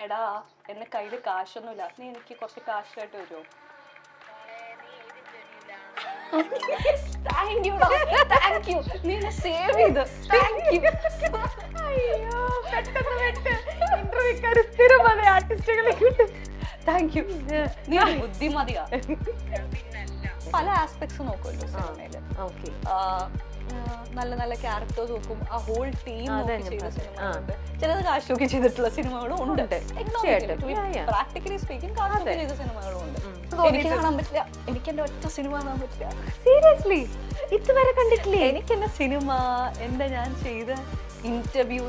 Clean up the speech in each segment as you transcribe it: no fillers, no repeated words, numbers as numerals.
എടാ എന്റെ കയ്യില് കാശൊന്നുമില്ല, നീ എനിക്ക് കുറച്ച് കാശായിട്ട് വരുമോ? താങ്ക് യു, താങ്ക് യു, നീ എന്നെ സേവ് ചെയ്ത്, താങ്ക് യു. അയ്യോ പെട്ടെന്ന് ഇന്റർവ്യൂക്കാര് സ്ഥിരം പല ആർട്ടിസ്റ്റുകളെ കിട്ടും. Thank you. നീ ഒരു ബുദ്ധിമതിയാ. പല ആസ്പെക്ട്സ് നോക്കുമല്ലോ സിനിമയില്. ഓക്കെ, നല്ല നല്ല ക്യാരക്ടേഴ്സ് നോക്കും, ആ ഹോൾ ടീം ചെയ്ത സിനിമകളുണ്ട്, ചിലത് കാശ് നോക്കി ചെയ്തിട്ടുള്ള സിനിമകളും ഉണ്ട്. പ്രാക്ടിക്കലി സ്പീക്കിംഗ് കാശ് നോക്കി ചെയ്ത സിനിമകളും ഉണ്ട്. എനിക്ക് കാണാൻ പറ്റില്ല, എനിക്ക് എന്റെ ഒറ്റ സിനിമ കാണാൻ പറ്റില്ല. സീരിയസ്ലി ഇതുവരെ കണ്ടിട്ടില്ലേ? എനിക്ക് എന്റെ സിനിമ, എന്റെ ഞാൻ ചെയ്ത ഈ ഇന്റർവ്യൂ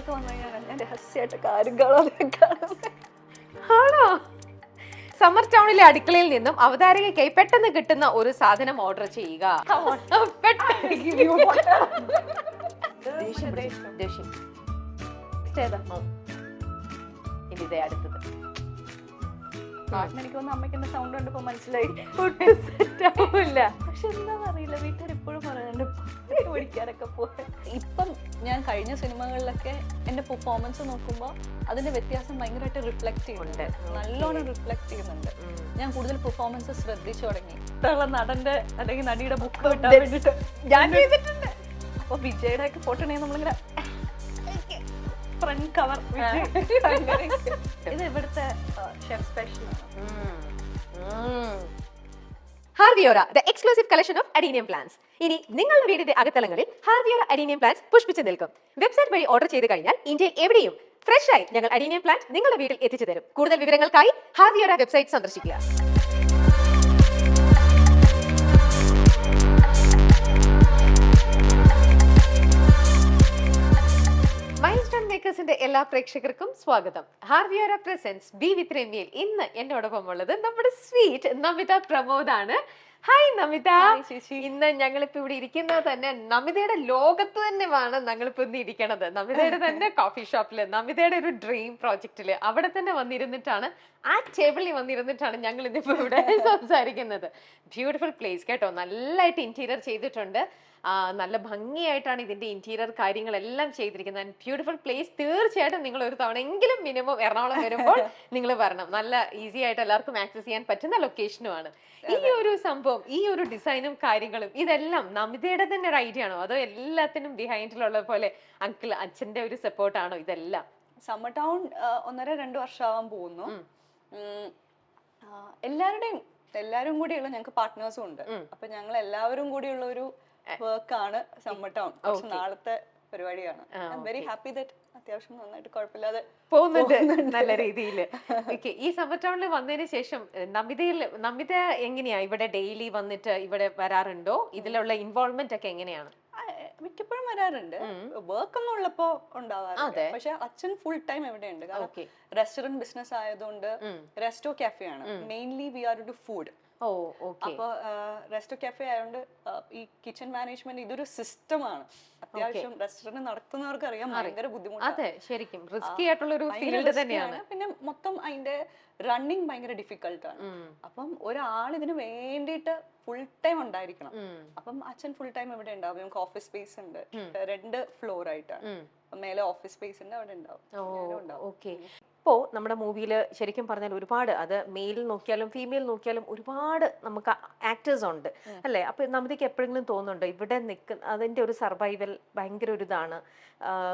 ഒക്കെ വന്നു കഴിഞ്ഞാൽ ഞാൻ രഹസ്യമായിട്ട് കാര്യം കാണാൻ. ആണോ? സമ്മർ ടൗണിലെ അടുക്കളയിൽ നിന്നും അവതാരകയ്ക്കായി പെട്ടെന്ന് കിട്ടുന്ന ഒരു സാധനം ഓർഡർ ചെയ്യുക. ഇനി ഇതേ അടുത്തത്. എനിക്ക് തോന്നുന്നു അമ്മയ്ക്ക് എന്റെ സൗണ്ട് കണ്ടപ്പോ മനസ്സിലായി. പക്ഷെ എന്താണെന്ന് അറിയില്ല, വീട്ടുകാർ ഇപ്പോഴും പറയുന്നുണ്ട് പഠിക്കാനൊക്കെ പോയി. ഇപ്പം ഞാൻ കഴിഞ്ഞ സിനിമകളിലൊക്കെ എന്റെ പെർഫോമൻസ് നോക്കുമ്പോൾ അതിന്റെ വ്യത്യാസം ഭയങ്കരമായിട്ട് റിഫ്ലക്ട് ചെയ്യുന്നുണ്ട്, നല്ലോണം റിഫ്ലക്ട് ചെയ്യുന്നുണ്ട്. ഞാൻ കൂടുതൽ പെർഫോമൻസ് ശ്രദ്ധിച്ചു തുടങ്ങി. ഇഷ്ടമുള്ള നടന്റെ അല്ലെങ്കിൽ നടിയുടെ ബുക്ക് കിട്ടാൻ വേണ്ടിട്ട് ഞാൻ ചെയ്തിട്ടുണ്ട്. അപ്പൊ വിജയുടെ ഒക്കെ ഫോട്ടോ ഉണ്ടെങ്കിൽ നമ്മളിങ്ങനെ ഫ്രണ്ട് കവർ. ഇത് ഇവിടുത്തെ ഷെഫ് സ്പെഷ്യൽ ആണ്. ഹാർവിയോറ, the exclusive collection of adenium plants. ഇനി നിങ്ങളുടെ വീടിന്റെ അകത്തളങ്ങളിൽ ഹാർവിയോറ അഡീനിയം പ്ലാന്റ്സ് പുഷ്പിച്ചു നിൽക്കും. വെബ്സൈറ്റ് വഴി ഓർഡർ ചെയ്ത് കഴിഞ്ഞാൽ ഇന്ത്യയിൽ എവിടെയും ഫ്രഷ് ആയി ഞങ്ങൾ അഡീനിയം പ്ലാന്റ് നിങ്ങളുടെ വീട്ടിൽ എത്തിച്ചു തരും. കൂടുതൽ വിവരങ്ങൾക്കായി ഹാർവിയോറ വെബ്സൈറ്റ് സന്ദർശിക്കുക. മൈൽസ്റ്റോൺ മേക്കേഴ്സിന്റെ എല്ലാ പ്രേക്ഷകർക്കും സ്വാഗതം. ഹാർവിയോറ പ്രസൻസ് ബി വിത്ത് രമ്യയിൽ ഇന്ന് എന്നോടൊപ്പം ഉള്ളത് നമ്മുടെ സ്വീറ്റ് നമിത പ്രമോദ് ആണ്. ഹായ് നമിത. ഇന്ന് ഞങ്ങളിപ്പോ ഇവിടെ ഇരിക്കുന്നത് തന്നെ നമിതയുടെ ലോകത്ത് തന്നെയാണ്. ഞങ്ങളിപ്പോ ഇന്ന് ഇരിക്കണത് നമിതയുടെ തന്നെ കോഫി ഷോപ്പില്, നമിതയുടെ ഒരു ഡ്രീം പ്രോജക്റ്റില് അവിടെ തന്നെ വന്നിരുന്നിട്ടാണ്, ആ ടേബിളിൽ വന്നിരുന്നിട്ടാണ് ഞങ്ങൾ ഇന്നിപ്പോ ഇവിടെ സംസാരിക്കുന്നത്. ബ്യൂട്ടിഫുൾ പ്ലേസ് കേട്ടോ, നല്ലതായിട്ട് ഇന്റീരിയർ ചെയ്തിട്ടുണ്ട്. നല്ല ഭംഗിയായിട്ടാണ് ഇതിന്റെ ഇന്റീരിയർ കാര്യങ്ങളെല്ലാം ചെയ്തിരിക്കുന്നത്. And beautiful place. തീർച്ചയായിട്ടും നിങ്ങൾ ഒരു തവണ എങ്കിലും മിനിമം എറണാകുളം വരുമ്പോൾ നിങ്ങൾ വരണം. നല്ല ഈസി ആയിട്ട് എല്ലാവർക്കും ആക്സസ് ചെയ്യാൻ പറ്റുന്ന ലൊക്കേഷനുമാണ്. ഈ ഒരു സംഭവം, ഈ ഒരു ഡിസൈനും കാര്യങ്ങളും ഇതെല്ലാം നമിതയുടെ തന്നെ ഒരു ഐഡിയ ആണോ, അതോ എല്ലാത്തിനും ബിഹൈൻഡിലുള്ള പോലെ അങ്കിൾ അച്ഛന്റെ ഒരു സപ്പോർട്ടാണോ ഇതെല്ലാം? സമ്മർ ടൗൺ 1.5-2 വർഷമാവാൻ പോകുന്നു. എല്ലാരും കൂടിയുള്ള ഞങ്ങൾക്ക് പാർട്ട്നേഴ്സും ഉണ്ട്. അപ്പൊ ഞങ്ങൾ എല്ലാവരും കൂടിയുള്ള ഒരു വർക്കാണ് സമ്മർ ടൗൺ. കുറച്ച് നാളത്തെ പരിപാടിയാണ്. വെരി ഹാപ്പി ദാറ്റ് അത്യാവശ്യം നന്നായിട്ട് കുഴപ്പമില്ലാതെ പോകുന്നുണ്ട്, നല്ല രീതിയിൽ. ഓക്കെ, ഈ സമ്മർ ടൗണിൽ വന്നതിന് ശേഷം നമിത എങ്ങനെയാ ഇവിടെ ഡെയിലി വന്നിട്ട് ഇവിടെ വരാറുണ്ടോ? ഇതിലുള്ള ഇൻവോൾവ്മെന്റ് ഒക്കെ എങ്ങനെയാണ്? മിക്കപ്പോഴും വരാറുണ്ട്, വർക്ക് ഒന്നും ഉള്ളപ്പോ ഉണ്ടാവാറുണ്ട്. പക്ഷെ അച്ഛൻ ഫുൾ ടൈം എവിടെ ഉണ്ട്. കാരണം റെസ്റ്റോറന്റ് ബിസിനസ് ആയതുകൊണ്ട് റെസ്റ്റോ കാഫെ ആണ് mainly. We are to food. അപ്പൊ റെസ്റ്റോ കാഫെ ആയതുകൊണ്ട് ഈ കിച്ചൺ മാനേജ്മെന്റ് ഇതൊരു സിസ്റ്റമാണ്. അത്യാവശ്യം റെസ്റ്റോറന്റ് നടത്തുന്നവർക്ക് അറിയാം ഭയങ്കര ബുദ്ധിമുട്ടാണ്. ശരിക്കും റിസ്കി ആയിട്ടുള്ള ഒരു ഫീൽഡ് തന്നെയാണ്. പിന്നെ മൊത്തം അതിന്റെ റണ്ണിങ് ഭയങ്കര ഡിഫിക്കൽട്ടാണ്. അപ്പം ഒരാൾ ഇതിന് വേണ്ടിയിട്ട് ഫുൾ ടൈം ഉണ്ടായിരിക്കണം. അപ്പം അച്ഛൻ ഫുൾ ടൈം ഇവിടെ ഉണ്ടാവും. നമുക്ക് ഓഫീസ് സ്പേസ് ഉണ്ട്, 2 ഫ്ലോർ ആയിട്ടാണ്. മേലെ ഓഫീസ് സ്പേസ് ഉണ്ട്, അവിടെ ഉണ്ടാവും. ഓക്കെ, ഇപ്പോ നമ്മുടെ മൂവിയിൽ ശരിക്കും പറഞ്ഞാൽ ഒരുപാട്, അത് മെയിൽ നോക്കിയാലും ഫീമെയിൽ നോക്കിയാലും ഒരുപാട് നമുക്ക് ആക്ടേഴ്സ് ഉണ്ട് അല്ലേ? അപ്പൊ നമുക്ക് എപ്പോഴെങ്കിലും തോന്നുന്നുണ്ടോ ഇവിടെ അതിന്റെ ഒരു സർവൈവൽ ഭയങ്കര ഒരു ഇതാണ്,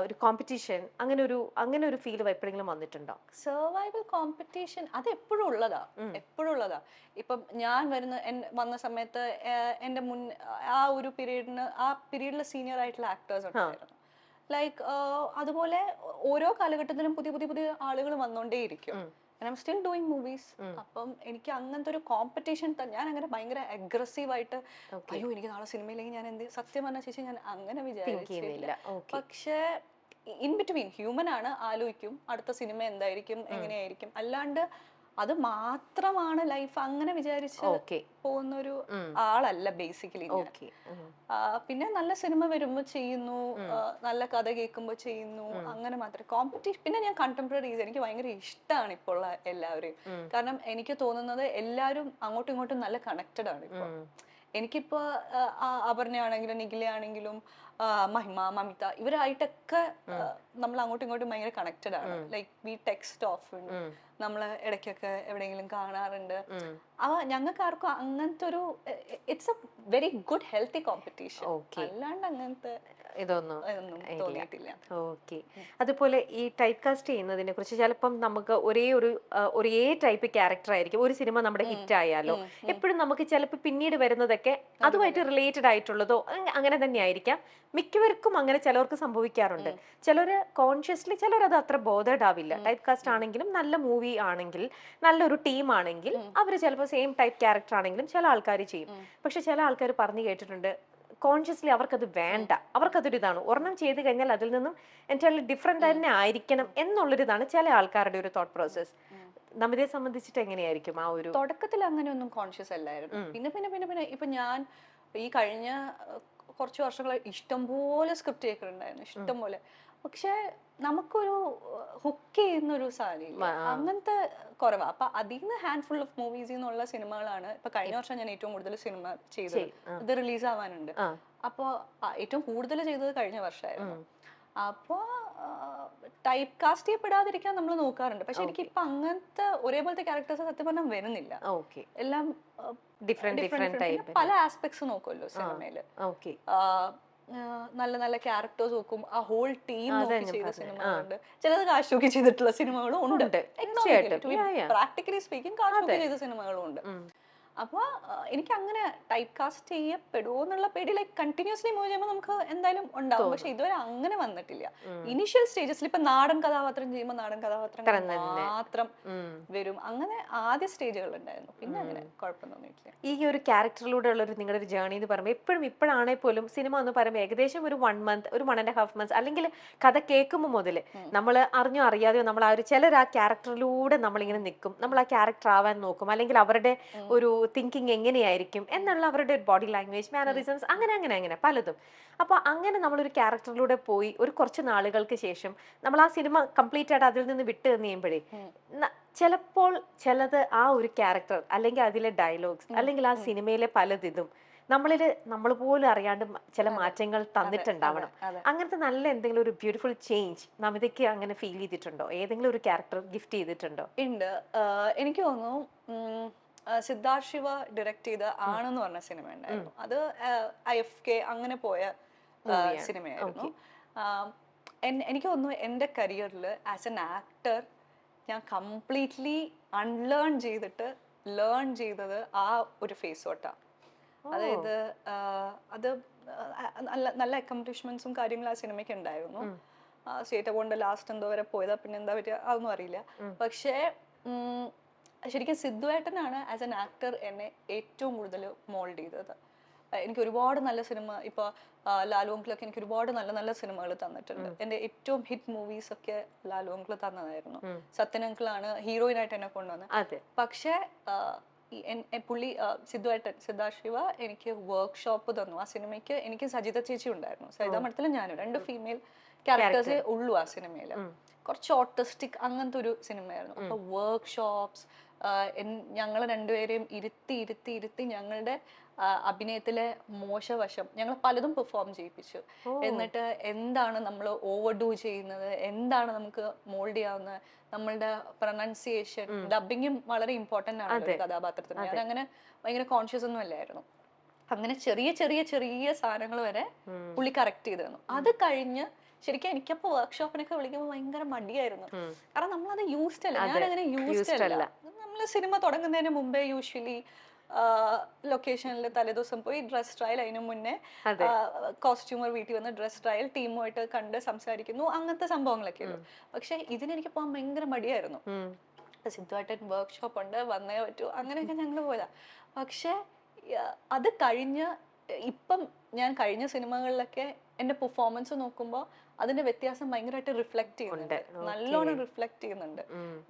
ഒരു കോമ്പറ്റീഷൻ, അങ്ങനെ ഒരു ഫീൽ എപ്പോഴെങ്കിലും വന്നിട്ടുണ്ടോ? സർവൈവൽ കോമ്പറ്റീഷൻ അത് എപ്പോഴും ഉള്ളതാ. ഇപ്പം ഞാൻ വന്ന സമയത്ത് എന്റെ ആ ഒരു പീരീഡിൽ സീനിയർ ആയിട്ടുള്ള ആക്ടേഴ്സ് ഉണ്ടായിരുന്നു. ലൈക്ക് അതുപോലെ ഓരോ കാലഘട്ടത്തിലും പുതിയ ആളുകൾ വന്നോണ്ടേയിരിക്കും. I am still doing movies. അപ്പം എനിക്ക് അങ്ങനത്തെ ഒരു കോമ്പറ്റീഷൻ ഞാൻ അങ്ങനെ ഭയങ്കര അഗ്രസീവ് ആയിട്ട് അയ്യോ എനിക്ക് നാളെ സിനിമയിലേക്ക് ഞാൻ സത്യം പറഞ്ഞ ചേച്ചി ഞാൻ അങ്ങനെ വിചാരിച്ചില്ല. പക്ഷേ ഇൻ ബിറ്റ്വീൻ ഹ്യൂമൻ ആണ്, ആലോചിക്കും അടുത്ത സിനിമ എന്തായിരിക്കും, എങ്ങനെയായിരിക്കും. അല്ലാണ്ട് അത് മാത്രമാണ് ലൈഫ് അങ്ങനെ വിചാരിച്ച് പോകുന്നൊരു ആളല്ല ബേസിക്കലി. പിന്നെ നല്ല സിനിമ വരുമ്പോ ചെയ്യുന്നു, നല്ല കഥ കേൾക്കുമ്പോ ചെയ്യുന്നു, അങ്ങനെ മാത്രമേ കോമ്പറ്റീഷൻ. പിന്നെ ഞാൻ കണ്ടംപററീസ് എനിക്ക് ഭയങ്കര ഇഷ്ടമാണ് ഇപ്പോൾ ഉള്ള എല്ലാവരെയും. കാരണം എനിക്ക് തോന്നുന്നത് എല്ലാവരും അങ്ങോട്ടും ഇങ്ങോട്ടും നല്ല കണക്റ്റഡ് ആണ്. ഇപ്പൊ എനിക്കിപ്പോ അപർണയാണെങ്കിലും നിഖിലയാണെങ്കിലും മഹിമ മമിത ഇവരായിട്ടൊക്കെ നമ്മൾ അങ്ങോട്ടും ഇങ്ങോട്ടും ഭയങ്കര കണക്റ്റഡ് ആണ്. ലൈക്ക് വി ടെക്സ്റ്റ് ഓഫ്, നമ്മള് ഇടയ്ക്കൊക്കെ എവിടെയെങ്കിലും കാണാറുണ്ട്. ഞങ്ങൾക്ക് ആർക്കും അങ്ങനത്തെ ഒരു it's A very good healthy competition. അല്ലാണ്ട് അങ്ങനത്തെ ഇതൊന്നും തോന്നിയിട്ടില്ല. ഓക്കെ. അതുപോലെ ഈ ടൈപ്പ് കാസ്റ്റ് ചെയ്യുന്നതിനെ കുറിച്ച് ചിലപ്പം നമുക്ക് ഒരേ ടൈപ്പ് ക്യാരക്ടർ ആയിരിക്കും ഒരു സിനിമ നമ്മുടെ ഹിറ്റ് ആയാലോ, എപ്പോഴും നമുക്ക് ചിലപ്പോൾ പിന്നീട് വരുന്നതൊക്കെ അതുമായിട്ട് റിലേറ്റഡ് ആയിട്ടുള്ളതോ അങ്ങനെ തന്നെ ആയിരിക്കാം. മിക്കവർക്കും അങ്ങനെ ചിലവർക്ക് സംഭവിക്കാറുണ്ട്. ചിലര് കോൺഷ്യസ്ലി, ചിലരത് അത്ര ബോധേഡ് ആവില്ല. ടൈപ്പ് കാസ്റ്റ് ആണെങ്കിലും നല്ല മൂവി ആണെങ്കിൽ നല്ലൊരു ടീം ആണെങ്കിൽ അവർ ചിലപ്പോൾ സെയിം ടൈപ്പ് ക്യാരക്ടർ ആണെങ്കിലും ചില ആൾക്കാർ ചെയ്യും. പക്ഷെ ചില ആൾക്കാർ പറഞ്ഞു കേട്ടിട്ടുണ്ട് കോൺഷ്യസ്ലി അവർക്കത് വേണ്ട, അവർക്കതൊരു ഇതാണ്, ഒരെണ്ണം ചെയ്ത് കഴിഞ്ഞാൽ അതിൽ നിന്നും എൻറ്റയർലി ഡിഫറെന്റ് തന്നെ ആയിരിക്കണം എന്നുള്ളൊരിതാണ് ചില ആൾക്കാരുടെ ഒരു തോട്ട് പ്രോസസ്. നമ്മിതയെ സംബന്ധിച്ചിട്ട് എങ്ങനെയായിരിക്കും ആ ഒരു? തുടക്കത്തിൽ അങ്ങനെയൊന്നും കോൺഷ്യസ് അല്ലായിരുന്നു. പിന്നെ പിന്നെ പിന്നെ പിന്നെ ഇപ്പൊ ഞാൻ ഈ കഴിഞ്ഞ കുറച്ച് വർഷങ്ങളായി ഇഷ്ടംപോലെ സ്ക്രിപ്റ്റ് കേൾക്കുന്നുണ്ടായിരുന്നു, ഇഷ്ടംപോലെ. പക്ഷെ നമുക്കൊരു ഹുക്ക് ചെയ്യുന്ന ഒരു സാധനം അങ്ങനത്തെ കുറവാ. അപ്പൊ അതിൽ നിന്ന് ഹാൻഡ്ഫുൾ ഓഫ് മൂവീസിൽ നിന്നുള്ള സിനിമകളാണ് ഇപ്പൊ കഴിഞ്ഞ വർഷം ഞാൻ ഏറ്റവും കൂടുതൽ സിനിമ ചെയ്തത്. ഇത് റിലീസ് ആവാനുണ്ട്. അപ്പൊ ഏറ്റവും കൂടുതൽ ചെയ്തത് കഴിഞ്ഞ വർഷമായിരുന്നു. അപ്പോ ടൈപ്പ് കാസ്റ്റ് ചെയ്യപ്പെടാതിരിക്കാൻ നമ്മൾ നോക്കാറുണ്ട്. പക്ഷെ എനിക്ക് ഇപ്പൊ അങ്ങനത്തെ ഒരേപോലത്തെ ക്യാരക്ടേഴ്സ് സത്യം പറഞ്ഞാൽ വരുന്നില്ല. എല്ലാം പല ആസ്പെക്ട്സ് നോക്കുമല്ലോ സിനിമയില്. നല്ല നല്ല ക്യാരക്ടേഴ്സ് നോക്കും, ആ ഹോൾ ടീം നോക്കി ചെയ്ത സിനിമകളുണ്ട്, ചിലത് കാശ് നോക്കി ചെയ്തിട്ടുള്ള സിനിമകളും ഉണ്ട്. പ്രാക്ടിക്കലി സ്പീക്കിംഗ് കാശ് നോക്കി ചെയ്ത സിനിമകളും ഉണ്ട്. അപ്പൊ എനിക്ക് അങ്ങനെ ടൈപ്പ് കാസ്റ്റ് ചെയ്യപ്പെടുമോ എന്നുള്ള പേടി ലൈക്ക് കണ്ടിന്യൂസ്ലി മൂവ് ചെയ്യുമ്പോൾ നമുക്ക് എന്തായാലും ഉണ്ടാവും. പക്ഷെ ഇതുവരെ അങ്ങനെ വന്നിട്ടില്ല. ഇനിഷ്യൽ സ്റ്റേജസിൽ ഇപ്പൊ നാടൻ കഥാപാത്രം ചെയ്യുമ്പോൾ നാടൻ കഥാപാത്രം മാത്രം വരും, അങ്ങനെ ആദ്യ സ്റ്റേജുകൾ ഉണ്ടായിരുന്നു. പിന്നെ അങ്ങനെ കുഴപ്പം തോന്നിയിട്ടില്ല. ഈ ഒരു ക്യാരക്ടറിലൂടെ ഉള്ള നിങ്ങളുടെ ഒരു ജേർണി എന്ന് പറയുമ്പോൾ എപ്പോഴും ഇപ്പോഴാണെങ്കിൽ പോലും സിനിമ എന്ന് പറയുമ്പോൾ ഏകദേശം ഒരു 1 month, ഒരു 1.5 months അല്ലെങ്കിൽ കഥ കേൾക്കുമ്പോൾ മുതൽ നമ്മൾ അറിഞ്ഞോ അറിയാതെയോ നമ്മൾ ആ ഒരു ചിലർ ആ ക്യാരക്ടറിലൂടെ നമ്മളിങ്ങനെ നിൽക്കും, നമ്മൾ ആ ക്യാരക്ടർ ആവാൻ നോക്കും, അല്ലെങ്കിൽ അവരുടെ ഒരു തിങ്കിങ് എങ്ങനെയായിരിക്കും എന്നുള്ള അവരുടെ ബോഡി ലാംഗ്വേജ്, മാനറിസംസ്, അങ്ങനെ അങ്ങനെ അങ്ങനെ പലതും. അപ്പൊ അങ്ങനെ നമ്മളൊരു ക്യാരക്ടറിലൂടെ പോയി ഒരു കുറച്ച് നാളുകൾക്ക് ശേഷം നമ്മൾ ആ സിനിമ കംപ്ലീറ്റ് ആയിട്ട് അതിൽ നിന്ന് വിട്ട് കഴിയുമ്പോഴേ ചിലപ്പോൾ ചിലത് ആ ഒരു ക്യാരക്ടർ അല്ലെങ്കിൽ അതിലെ ഡയലോഗ്സ് അല്ലെങ്കിൽ ആ സിനിമയിലെ പലതിതും നമ്മൾ പോലും അറിയാണ്ട് ചില മാറ്റങ്ങൾ തന്നിട്ടുണ്ടാവണം. അങ്ങനത്തെ നല്ല എന്തെങ്കിലും ഒരു ബ്യൂട്ടിഫുൾ ചേഞ്ച് നമിതയ്ക്ക് അങ്ങനെ ഫീൽ ചെയ്തിട്ടുണ്ടോ? ഏതെങ്കിലും ഒരു ക്യാരക്ടർ ഗിഫ്റ്റ് ചെയ്തിട്ടുണ്ടോ? ഉണ്ട്. എനിക്ക് തോന്നുന്നു സിദ്ധാർത്ഥ് ശിവ ഡയറക്ട് ചെയ്ത ആണെന്ന് പറഞ്ഞ സിനിമ ഉണ്ടായിരുന്നു. അത് IFK അങ്ങനെ പോയ സിനിമയായിരുന്നു. എനിക്ക് തോന്നുന്നു എൻ്റെ കരിയറിൽ ആസ് എൻ ആക്ടർ ഞാൻ കംപ്ലീറ്റ്ലി അൺലേൺ ചെയ്തിട്ട് ലേൺ ചെയ്തത് ആ ഒരു ഫേസ് തൊട്ടാണ്. അതായത് അത് നല്ല അക്കംപ്ലിഷ്മെന്റ്സും കാര്യങ്ങളും ആ സിനിമയ്ക്ക് ഉണ്ടായിരുന്നു. സ്റ്റേറ്റ് അവാർഡ് ലാസ്റ്റ് എന്തോ വരെ പോയതാ, പിന്നെ എന്താ പറ്റുക അതൊന്നും അറിയില്ല. പക്ഷേ ശരിക്കും സിദ്ധുവേട്ടനാണ് ആസ് എൻ ആക്ടർ എന്നെ ഏറ്റവും കൂടുതൽ മോൾഡ് ചെയ്തത്. എനിക്ക് ഒരുപാട് നല്ല സിനിമ, ഇപ്പൊ ലാലു അങ്കിളൊക്കെ എനിക്ക് ഒരുപാട് നല്ല നല്ല സിനിമകൾ തന്നിട്ടുണ്ട്. എന്റെ ഏറ്റവും ഹിറ്റ് മൂവീസ് ഒക്കെ ലാലു അങ്കിൾ തന്നതായിരുന്നു. സത്യൻ അങ്കിളാണ് ഹീറോയിനായിട്ട് എന്നെ കൊണ്ടുവന്നത്. പക്ഷെ പുള്ളി സിദ്ധാർത്ഥ് ശിവ എനിക്ക് വർക്ക്ഷോപ്പ് തന്നു. ആ സിനിമയ്ക്ക് എനിക്ക് സജിത ചേച്ചി ഉണ്ടായിരുന്നു, സജിത മഠത്തിലും ഞാനും, 2 ഫീമെയിൽ ക്യാരക്ടേഴ്സേ ഉള്ളൂ ആ സിനിമയിൽ. കുറച്ച് ഓട്ടിസ്റ്റിക് അങ്ങനത്തെ ഒരു സിനിമയായിരുന്നു. അപ്പൊ വർക്ക്ഷോപ്സ് ഞങ്ങൾ രണ്ടുപേരെയും ഇരുത്തി ഞങ്ങളുടെ അഭിനയത്തിലെ മോശവശം ഞങ്ങൾ പലതും പെർഫോം ചെയ്യിപ്പിച്ചു. എന്നിട്ട് എന്താണ് നമ്മൾ ഓവർഡൂ ചെയ്യുന്നത്, എന്താണ് നമുക്ക് മോൾഡ് ചെയ്യാവുന്നത്, നമ്മളുടെ പ്രൊനൗൺസിയേഷൻ, ഡബിങ്ങും വളരെ ഇമ്പോർട്ടന്റ് ആണ് കഥാപാത്രത്തിന്. ഞാൻ അങ്ങനെ ഭയങ്കര കോൺഷ്യസ് ഒന്നും അല്ലായിരുന്നു. അങ്ങനെ ചെറിയ ചെറിയ ചെറിയ സാധനങ്ങൾ വരെ പുള്ളി കറക്റ്റ് ചെയ്ത് തന്നു. അത് കഴിഞ്ഞ് ശരിക്കും എനിക്കപ്പോ വർക്ക്ഷോപ്പിനൊക്കെ വിളിക്കുമ്പോൾ ഭയങ്കര മടിയായിരുന്നു. കാരണം നമ്മളത് യൂസ്ഡ് അല്ല, ഞാൻ അങ്ങനെ യൂസ്ഡ് അല്ല. നമ്മള് സിനിമ തുടങ്ങുന്നതിന് മുമ്പേ യൂഷ്വലി ലൊക്കേഷനിൽ തലേദിവസം പോയി ഡ്രസ് ട്രയൽ, അതിനു മുന്നേ കോസ്റ്റ്യൂമർ വീട്ടിൽ വന്ന് ഡ്രസ് ട്രയൽ ടീമുമായിട്ട് കണ്ട് സംസാരിക്കുന്നു, അങ്ങനത്തെ സംഭവങ്ങളൊക്കെ ഉള്ളൂ. പക്ഷെ ഇതിനെനിക്ക് പോകാൻ ഭയങ്കര മടിയായിരുന്നു. സിദ്ധുവേട്ടൻ വർക്ക്ഷോപ്പ് ഉണ്ട്, വന്നേ പറ്റൂ, അങ്ങനെയൊക്കെ ഞങ്ങൾ പോയതാ. പക്ഷെ അത് കഴിഞ്ഞ് ഇപ്പം ഞാൻ കഴിഞ്ഞ സിനിമകളിലൊക്കെ എന്റെ പെർഫോമൻസ് നോക്കുമ്പോൾ അതിന്റെ വ്യത്യാസം ഭയങ്കരമായിട്ട് റിഫ്ലക്ട് ചെയ്യുന്നുണ്ട്, നല്ലോണം റിഫ്ലക്ട് ചെയ്യുന്നുണ്ട്.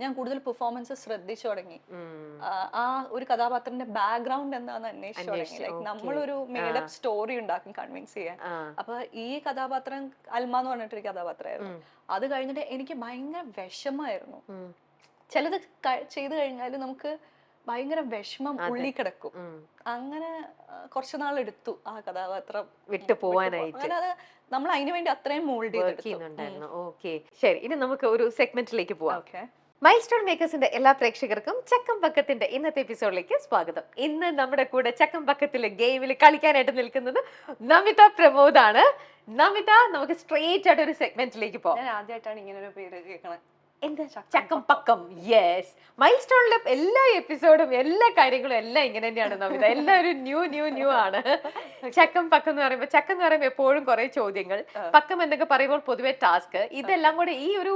ഞാൻ കൂടുതൽ പെർഫോമൻസ് ശ്രദ്ധിച്ചു തുടങ്ങി. ആ ഒരു കഥാപാത്രത്തിന്റെ ബാക്ക്ഗ്രൗണ്ട് എന്താണെന്ന് അന്വേഷിച്ചു തുടങ്ങി. ലൈക്ക് നമ്മളൊരു മേഡപ്പ് സ്റ്റോറി ഉണ്ടാക്കും കൺവിൻസ് ചെയ്യാൻ. അപ്പൊ ഈ കഥാപാത്രം അൽമ എന്ന് പറഞ്ഞിട്ടൊരു കഥാപാത്രമായിരുന്നു. അത് കഴിഞ്ഞിട്ട് എനിക്ക് ഭയങ്കര വിഷമായിരുന്നു. ചിലത് ചെയ്തു കഴിഞ്ഞാൽ നമുക്ക് ഭയങ്കര വിഷമം ഉള്ളി കിടക്കും. അങ്ങനെ കുറച്ചു നാൾ എടുത്തു ആ കഥാപാത്രം വിട്ടു പോവാനായിട്ട്. അങ്ങനെ അത് നമ്മൾ അതിനു വേണ്ടി അത്രയും മോൾഡ് ചെയ്യുന്നുണ്ടായിരുന്നു. ഓക്കെ, ശരി, ഇനി നമുക്ക് ഒരു സെഗ്മെന്റിലേക്ക് പോവാം. ഓക്കെ. മൈൽ സ്റ്റോൺ മേക്കേഴ്സിന്റെ എല്ലാ പ്രേക്ഷകർക്കും ചക്കം പക്കത്തിന്റെ ഇന്നത്തെ എപ്പിസോഡിലേക്ക് സ്വാഗതം. ഇന്ന് നമ്മുടെ കൂടെ ചക്കം പക്കത്തിലെ ഗെയിമിൽ കളിക്കാനായിട്ട് നിൽക്കുന്നത് നമിത പ്രമോദ് ആണ്. നമിത, നമുക്ക് സ്ട്രേറ്റ് ആയിട്ട് ഒരു സെഗ്മെന്റിലേക്ക് പോവാം. ഞാൻ ആദ്യമായിട്ടാണ് ഇങ്ങനെ ഒരു പേര് കേൾക്കണത്. എന്താ ചക്കം പക്കം? യെസ്, മൈൽ സ്റ്റോണിലെ എല്ലാ എപ്പിസോഡും എല്ലാ കാര്യങ്ങളും എല്ലാം ഇങ്ങനെ തന്നെയാണ് നമിത. എല്ലാവരും ന്യൂ ആണ്. ചക്കം പക്കം എന്ന് പറയുമ്പോൾ എപ്പോഴും കുറെ ചോദ്യങ്ങൾ, പക്കം എന്നൊക്കെ പറയുമ്പോൾ പൊതുവെ ടാസ്ക്. ഇതെല്ലാം കൂടെ ഈ ഒരു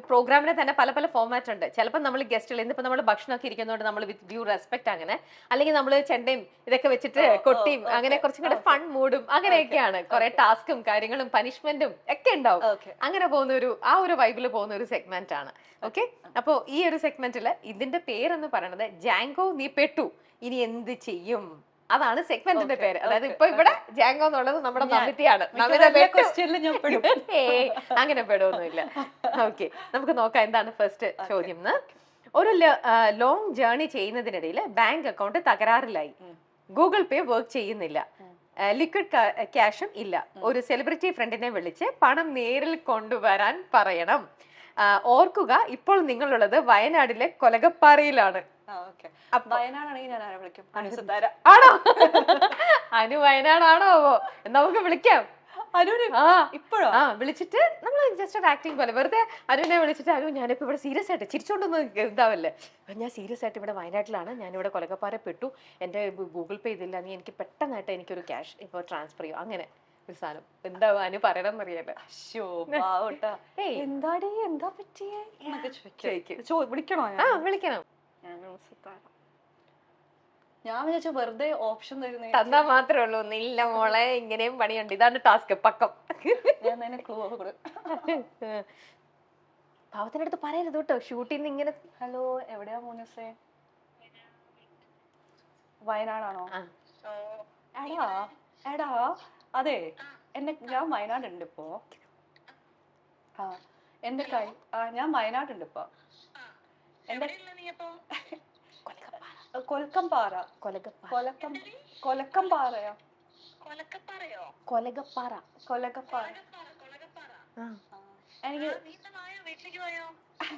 പ്രോഗ്രാമിന് തന്നെ പല പല ഫോമാറ്റ് ഉണ്ട്. ചിലപ്പോൾ നമ്മൾ ഗസ്റ്റുകൾ, ഇന്നിപ്പോൾ നമ്മൾ ഭക്ഷണമൊക്കെ ഇരിക്കുന്നതുകൊണ്ട് നമ്മൾ വിത്ത് ഡ്യൂ റെസ്പെക്ട് അങ്ങനെ, അല്ലെങ്കിൽ നമ്മൾ ചെണ്ടയും ഇതൊക്കെ വെച്ചിട്ട് കൊട്ടിയും അങ്ങനെ കുറച്ചും കൂടെ ഫൺ മൂഡും അങ്ങനെയൊക്കെയാണ്. കുറെ ടാസ്കും കാര്യങ്ങളും പനിഷ്മെന്റും ഒക്കെ ഉണ്ടാവും. അങ്ങനെ പോകുന്ന ആ ഒരു വൈബിൽ പോകുന്ന ഒരു സെഗ്മെന്റ് ആണ്. ഓക്കെ, അപ്പോ ഈ ഒരു സെഗ്മെന്റില് ഇതിന്റെ പേരെന്ന് പറയുന്നത് ജാങ്കോ നീ പെട്ടു ഇനി എന്ത് ചെയ്യും, അതാണ് സെഗ്മെന്റിന്റെ പേര്. അതായത് ഇപ്പൊ ഇവിടെ ജാങ്കോ എന്നുള്ളത് നമ്മുടെ നമിതയാണ്. അങ്ങനെ പെടുവൊന്നുമില്ല. ഓക്കെ, നമുക്ക് നോക്കാം എന്താണ് ഫസ്റ്റ് ചോദ്യം. ഒരു ലോങ് ജേർണി ചെയ്യുന്നതിനിടയിൽ ബാങ്ക് അക്കൗണ്ട് തകരാറിലായി, ഗൂഗിൾ പേ വർക്ക് ചെയ്യുന്നില്ല, ലിക്വിഡ് ക്യാഷും ഇല്ല, ഒരു സെലിബ്രിറ്റി ഫ്രണ്ടിനെ വിളിച്ച് പണം നേരിൽ കൊണ്ടുവരാൻ പറയണം. ഓർക്കുക, ഇപ്പോൾ നിങ്ങളുള്ളത് വയനാടിലെ കൊലകപ്പാറയിലാണ്. ആണോ? അനു വയനാടാണോ? നമുക്ക് വിളിക്കാം. വിളിച്ചിട്ട് നമ്മൾ ജസ്റ്റ് ഒരു ആക്ടിങ് പോലെ വെറുതെ അനുവിനെ വിളിച്ചിട്ട്, അനു ഞാനിപ്പോ ഇവിടെ സീരിയസ് ആയിട്ട് ചിരിച്ചോണ്ടൊന്നും ഇതാവല്ലേ, ഞാൻ സീരിയസ് ആയിട്ട് ഇവിടെ വയനാട്ടിലാണ്, ഞാനിവിടെ കൊലകപ്പാറ പെട്ടു, എന്റെ ഗൂഗിൾ പേ ഇതില്ല, നീ എനിക്ക് പെട്ടെന്നായിട്ട് എനിക്കൊരു ക്യാഷ് ഇപ്പൊ ട്രാൻസ്ഫർ ചെയ്യും, അങ്ങനെ ഒരു സാധനം. എന്താ അനു പറയണം അറിയാലോ. എന്താ പറ്റിയേ? വിളിക്കണോ? വിളിക്കണം. ഞാൻ വിചാരിച്ചു വെറുതെ ഓപ്ഷൻ തന്നാ മാത്രമേ ഉള്ളൂ. ഇല്ല മോളെ, ഇങ്ങനെയും പണിയുണ്ട്. ഇതാണ് ടാസ്ക്. പക്കം. പാവത്തിന്റെ അടുത്ത് പറയരുത് കേട്ടോ, ഷൂട്ടിന്ന് ഇങ്ങനെ. ഹലോ, എവിടെയാ മോനസേ? വയനാടാണോ? എടാ അതെ, ഞാൻ വയനാടുണ്ട് ഇപ്പോ. എന്റെ ഞാൻ വയനാടുണ്ട് ഇപ്പൊ. എന്റെ കൊലക്കംപാറ. എനിക്ക്